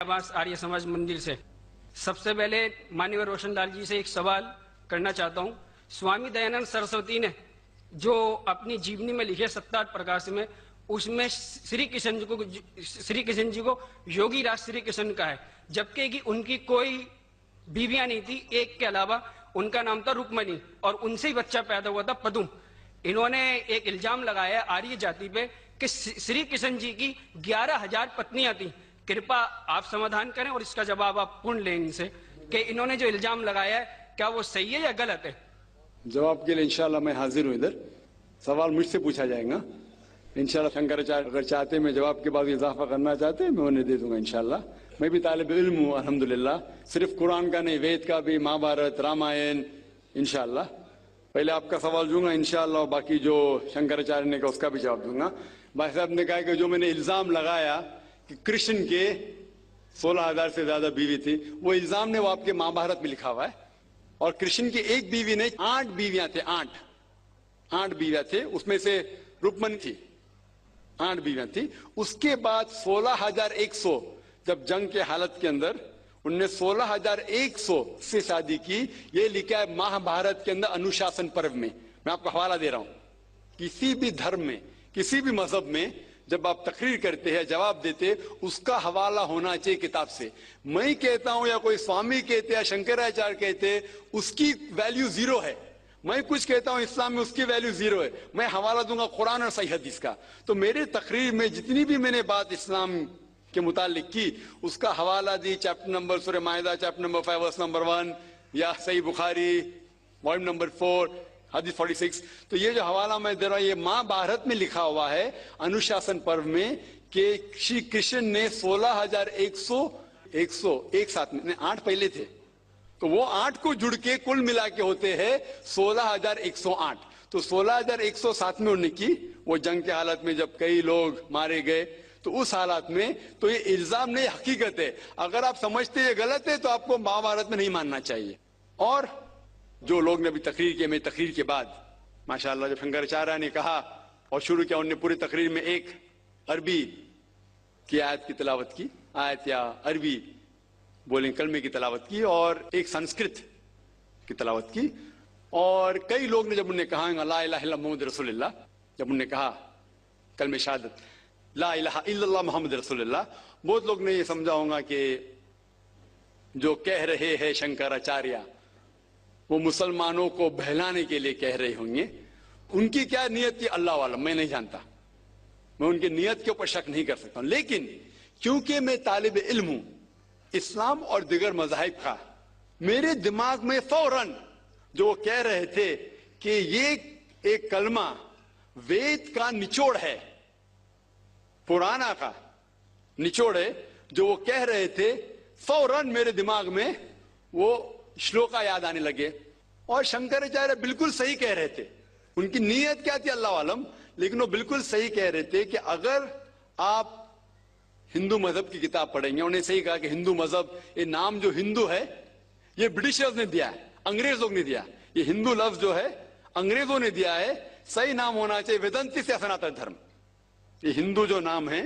आवास आर्य समाज मंदिर से। सबसे पहले माननीय रोशनलाल जी से एक सवाल करना चाहता हूं। स्वामी दयानंद सरस्वती ने जो अपनी जीवनी में लिखे 7 प्रकाश में, उसमें श्री कृष्ण जी को योगी राज श्री कृष्ण का है, जबकि कि उनकी कोई बीवियां नहीं थी, एक के अलावा। उनका नाम था रुक्मणी और उनसे ही बच्चा पैदा हुआ था पदुम। इन्होंने एक इल्जाम लगाया आर्य जाति पे कि श्री कृष्ण जी की 11,000 पत्नियां थी। कृपया आप समाधान करें और इसका जवाब आप पूर्ण लें इनसे कि इन्होंने जो इल्जाम लगाया है क्या वो सही है या गलत है। जवाब के लिए इंशाल्लाह मैं हाजिर हूं। इधर सवाल मुझसे पूछा जाएगा इंशाल्लाह। शंकराचार्य अगर चाहते मैं जवाब के बाद इजाफा करना चाहते हैं मैं उन्हें दे दूंगा इंशाल्लाह। मैं भी तालिब इल्म हूं अल्हम्दुलिल्लाह, सिर्फ कुरान का नहीं, वेद का भी, महाभारत, रामायण इंशाल्लाह। पहले आपका सवाल दूंगा इंशाल्लाह, बाकी जो शंकराचार्य ने कहा उसका भी जवाब दूंगा। भाई साहब ने कहा कि जो मैंने इल्जाम लगाया कि कृष्ण के 16,000 से ज्यादा बीवी थी, वो इल्जाम ने वो आपके महाभारत में लिखा हुआ है। और कृष्ण की एक बीवी ने 8 बीवियां थे, 8 बीवियां थे, उसमें से रुक्मणी थी, 8 बीवियां थी। उसके बाद 16,100 जब जंग के हालत के अंदर उनने 16,100 से शादी की। ये लिखा है महाभारत के अंदर अनुशासन पर्व में। मैं आपको हवाला दे रहा हूं। किसी भी धर्म में, किसी भी मजहब में जब आप तकरीर करते हैं, जवाब देते, उसका हवाला होना चाहिए किताब से। मैं कहता हूं या कोई स्वामी कहते या शंकराचार्य कहते, उसकी वैल्यू 0 है। मैं कुछ कहता हूं इस्लाम में, उसकी वैल्यू 0 है। मैं हवाला दूंगा कुरान और सही हदीस का। तो मेरे तकरीर में जितनी भी मैंने बात इस्लाम के मुतालिक की, उसका हवाला दी। चैप्टर नंबर सूरह माइदा चैप्टर नंबर 5 वर्स नंबर 1, या सही बुखारी वॉल्यूम नंबर 4 हदीस 46। तो ये जो हवाला मैं दे रहा हूं, ये महाभारत में लिखा हुआ है अनुशासन पर्व में कि श्री कृष्ण ने 16,100 एक साथ में, 8 पहले थे, तो वो 8 को जुड़ के कुल मिला के होते हैं 16,108। तो 16,107 में उन्होंने की, वो जंग के हालत में जब कई लोग मारे गए, तो उस हालात में। तो ये इल्जाम नहीं, हकीकत है। अगर आप समझते ये गलत है तो आपको महाभारत में नहीं मानना चाहिए। और जो लोग ने अभी तकरीर किया, मेरी तकरीर के बाद माशाअल्लाह जब शंकराचार्य ने कहा और शुरू किया, उन्होंने पूरी तकरीर में एक अरबी की आयत की तिलावत की, आयत या अरबी बोलें कलमे की तिलावत की, और एक संस्कृत की तिलावत की। और कई लोग ने जब उन्हें कहा ला इलाहा इल्लल्लाह मुहम्मद रसूलुल्लाह, जब उन्होंने कहा कलमे शहादत ला इलाहा इल्लल्लाह मुहम्मद रसूलुल्लाह, बहुत लोग ने ये समझा होगा कि जो कह रहे हैं शंकराचार्य वो मुसलमानों को बहलाने के लिए कह रहे होंगे। उनकी क्या नियत थी अल्लाह वालम, मैं नहीं जानता, मैं उनकी नियत के ऊपर शक नहीं कर सकता हूं। लेकिन क्योंकि मैं तालिब इल्म हूं इस्लाम और दिगर मज़ाहिब का, मेरे दिमाग में फौरन जो वो कह रहे थे कि ये एक कलमा वेद का निचोड़ है, पुराना का निचोड़ है, जो वो कह रहे थे, फौरन मेरे दिमाग में वो श्लोका याद आने लगे। और शंकराचार्य बिल्कुल सही कह रहे थे। उनकी नीयत क्या थी अल्लाह आलम, लेकिन वो बिल्कुल सही कह रहे थे कि अगर आप हिंदू मजहब की किताब पढ़ेंगे, उन्हें सही कहा कि हिंदू मजहब, ये नाम जो हिंदू है ये ब्रिटिशर्स ने दिया है, अंग्रेज लोग ने दिया। ये हिंदू लफ्ज जो है अंग्रेजों ने दिया है, सही नाम होना चाहिए वेदांती से सनातन धर्म। ये हिंदू जो नाम है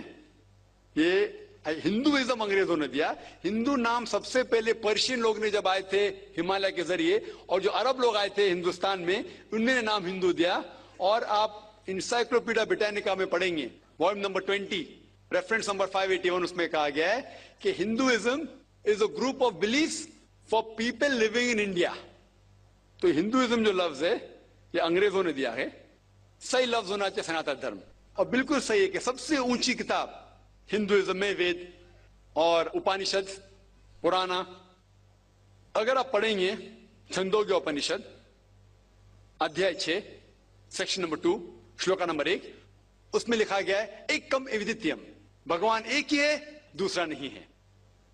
ये हिंदुइज्म अंग्रेजों ने दिया। हिंदू नाम सबसे पहले पर्शियन लोग ने जब आए थे हिमालय के जरिए, और जो अरब लोग आए थे हिंदुस्तान में, उन्होंने नाम हिंदू दिया। और आप इंसाइक्लोपीडिया ब्रिटानिका में पढ़ेंगे वॉल्यूम नंबर 20 रेफरेंस नंबर 581, उसमें कहा गया है कि Hinduism is a group of beliefs for people living in India. तो हिंदुइज्म जो लफ्ज है ये अंग्रेजों ने दिया है, सही लफ्ज होना चाहिए सनातन धर्म। और बिल्कुल सही है कि सबसे ऊंची किताब हिंदुइज्म में वेद और उपनिषद पुराना। अगर आप पढ़ेंगे छंदोग्य उपनिषद अध्याय 6 सेक्शन नंबर 2 श्लोका नंबर 1, उसमें लिखा गया है एकम एविदित्यम, भगवान एक ही है, दूसरा नहीं है।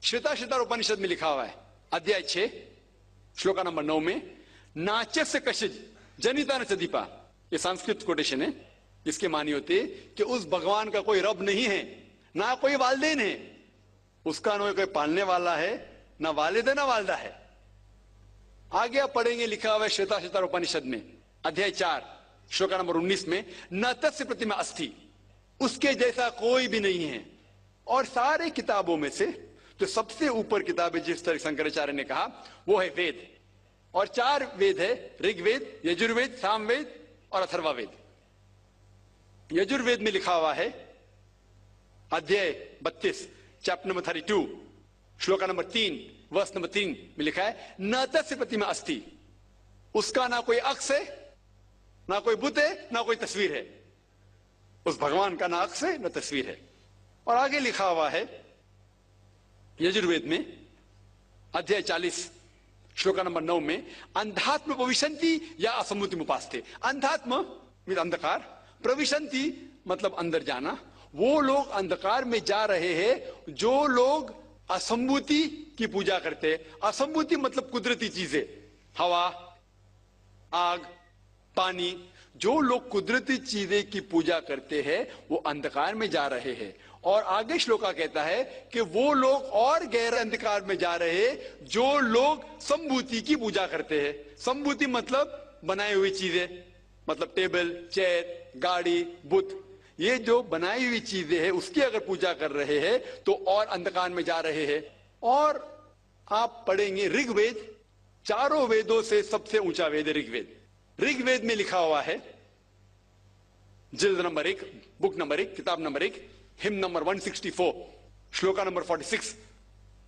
श्वेताश्वतर उपनिषद में लिखा हुआ है अध्याय 6 श्लोका नंबर 9 में नाच्यस्य कशिज जनिता न चदीपा, ये संस्कृत कोटेशन है। इसके मानी होते कि उस भगवान का कोई रब नहीं है, ना कोई वालिदैन है, उसका ना कोई पालने वाला है, ना वालिद है ना वालदा है। आगे आप पढ़ेंगे लिखा हुआ है श्वेताश्वतर उपनिषद में अध्याय 4 श्लोका नंबर 19 में न तस्य प्रतिमा अस्थि, उसके जैसा कोई भी नहीं है। और सारे किताबों में से तो सबसे ऊपर किताब है जिस तरह शंकराचार्य ने कहा वो है वेद, और 4 वेद है, ऋग्वेद, यजुर्वेद, सामवेद और अथर्ववेद। यजुर्वेद में लिखा हुआ है अध्याय 32 चैप्टर नंबर 32 श्लोका नंबर 3 वर्ष नंबर 3 में लिखा है न तस्य प्रतिमा अस्ति, उसका ना कोई अक्ष है, ना कोई बुत है, ना कोई तस्वीर है। उस भगवान का ना अक्ष है ना तस्वीर है। और आगे लिखा हुआ है यजुर्वेद में अध्याय 40 श्लोका नंबर 9 में अंधात्म प्रविशन्ति या असम्मुति उपास्ते। अंधात्म मतलब अंधकार, प्रविशन्ति मतलब अंदर जाना। वो लोग अंधकार में जा रहे हैं जो लोग असंभूति की पूजा करते हैं। असंभूति मतलब कुदरती चीजें, हवा, आग, पानी। जो लोग कुदरती चीजें की पूजा करते हैं वो अंधकार में जा रहे हैं। और आगे श्लोका कहता है कि वो लोग और गहरे अंधकार में जा रहे हैं जो लोग संभूति की पूजा करते हैं। संभूति मतलब बनाई हुई चीजें, मतलब टेबल, चेयर, गाड़ी, बुत। ये जो बनाई हुई चीजें हैं उसकी अगर पूजा कर रहे हैं तो और अंधकार में जा रहे हैं। और आप पढ़ेंगे ऋग्वेद, चारों वेदों से सबसे ऊंचा वेद है ऋग्वेद। ऋग्वेद में लिखा हुआ है जिल्द नंबर 1, बुक नंबर 1, किताब number 1, him number 164 shloka number 46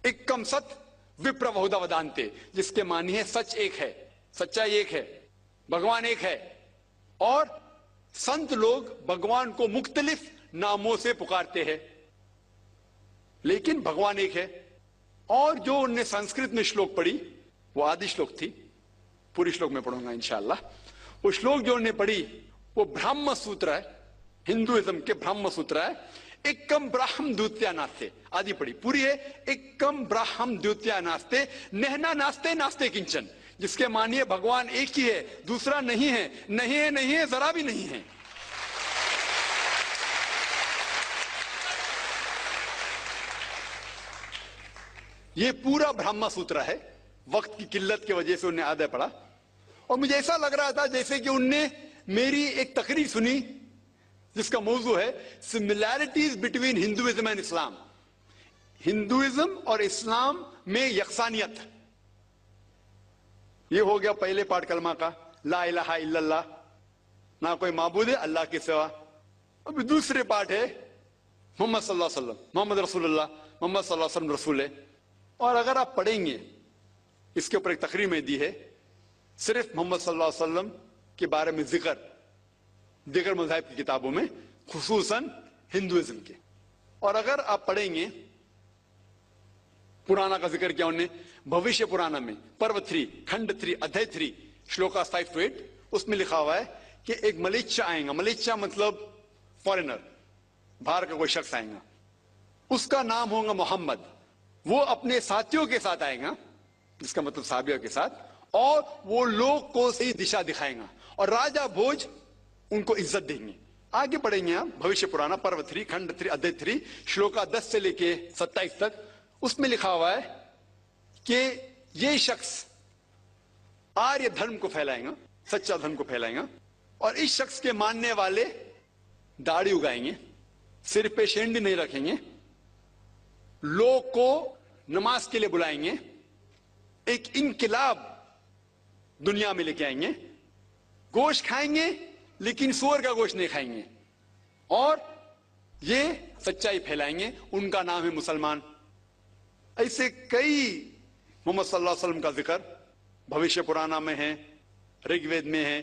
एकम सत विप्र बहुधा वदान्ते, जिसके मानी है सच एक है, सच्चाई एक है, भगवान एक है। और संत लोग भगवान को मुख्तलिफ नामों से पुकारते हैं लेकिन भगवान एक है। और जो उनने संस्कृत में श्लोक पढ़ी वो आदि श्लोक थी, पूरी श्लोक में पढ़ूंगा इंशाअल्लाह। वो श्लोक जो उन्होंने पढ़ी वो ब्रह्म सूत्र है, हिंदुइज्म के ब्रह्म सूत्र है। एकम ब्राह्म द्वितीया नास्ते, आदि पढ़ी, पूरी है। एकम ब्राह्म द्वितीया नास्ते नहना नास्ते नास्ते किंचन, जिसके मानिए भगवान एक ही है, दूसरा नहीं है, नहीं है, नहीं है, जरा भी नहीं है। ये पूरा ब्रह्म सूत्र है। वक्त की किल्लत की वजह से उन्हें आधा पढ़ा और मुझे ऐसा लग रहा था जैसे कि उनने मेरी एक तकरीर सुनी जिसका मौजू है similarities between Hinduism and Islam. Hinduism और इस्लाम में यकसानियत। ये हो गया पहले पाठ कलमा का, ला इलाहा इल्लल्लाह, ना कोई माबूद है अल्लाह के सिवा। अब दूसरे पाठ है मोहम्मद सल्लल्लाहु अलैहि वसल्लम, मोहम्मद रसूलुल्लाह, मोहम्मद सल्लल्लाहु अलैहि वसल्लम रसूल है। और अगर आप पढ़ेंगे, इसके ऊपर एक तकरीर में दी है सिर्फ मोहम्मद सल्लल्लाहु अलैहि वसल्लम के बारे में जिक्र दीगर मज़ाहिब की किताबों में, खुसूसन हिंदुइज्म के। और अगर आप पढ़ेंगे पुराना का जिक्र किया उन्होंने, भविष्य पुराना में पर्व 3 खंड 3 अध्याय 3 श्लोका 5 to 8, उसमें लिखा हुआ है कि एक मलेच्छा आएगा। मलेच्छा मतलब फॉरेनर, बाहर का कोई शख्स आएगा, उसका नाम होगा मोहम्मद। वो अपने साथियों के साथ आएगा, जिसका मतलब साहबियों के साथ, और वो लोग को सही दिशा दिखाएगा और राजा भोज उनको इज्जत देंगे। आगे पढ़ेंगे आप भविष्य पुराना पर्व 3 खंड 3 अध्याय 3 श्लोका 10 से लेके 27 तक। उसमें लिखा हुआ है कि ये शख्स आर्य धर्म को फैलाएगा, सच्चा धर्म को फैलाएगा। और इस शख्स के मानने वाले दाढ़ी उगाएंगे, सिर पे शेंडी नहीं रखेंगे, लोग को नमाज के लिए बुलाएंगे, एक इनकिलाब दुनिया में लेके आएंगे, गोश्त खाएंगे लेकिन सूअर का गोश्त नहीं खाएंगे, और ये सच्चाई फैलाएंगे। उनका नाम है मुसलमान। ऐसे कई मोहम्मद सल्लल्लाहु अलैहि वसल्लम का जिक्र भविष्य पुराना में है, ऋग्वेद में है,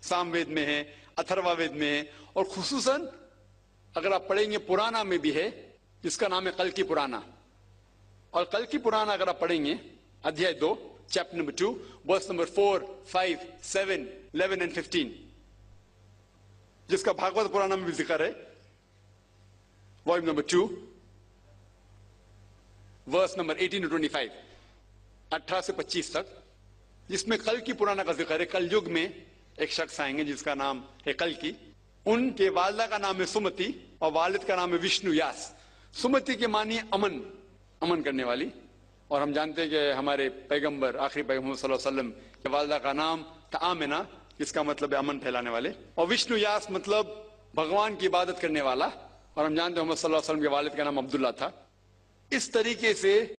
सामवेद में है, अथर्ववेद में है, और खुसूसन अगर आप पढ़ेंगे पुराना में भी है जिसका नाम है कल्कि पुराना। और कल्कि पुराना अगर आप पढ़ेंगे अध्याय 2 chapter number 2 verse number 4, 5, 7, 11 and 15, जिसका भागवत पुराना में भी जिक्र है, volume number 2 verse number 18 to 25, 18 से 25 तक, जिसमें कल्कि पुराना का जिक्र है। कल युग में एक शख्स आएंगे जिसका नाम है कल्कि। उनके वालिदा का नाम है सुमति और वालिद का नाम है विष्णु यास। सुमति के मानी अमन, अमन करने वाली। और हम जानते हैं कि हमारे पैगंबर, आखिरी पैगंबर सल्लल्लाहु अलैहि वसल्लम के वालिदा का नाम था आमिना, जिसका मतलब है अमन फैलाने वाले। और विष्णु यास मतलब भगवान की इबादत करने वाला। और हम जानते हैं मोहम्मद सल्लल्लाहु अलैहि वसल्लम के वालिद का नाम अब्दुल्ला था। इस तरीके से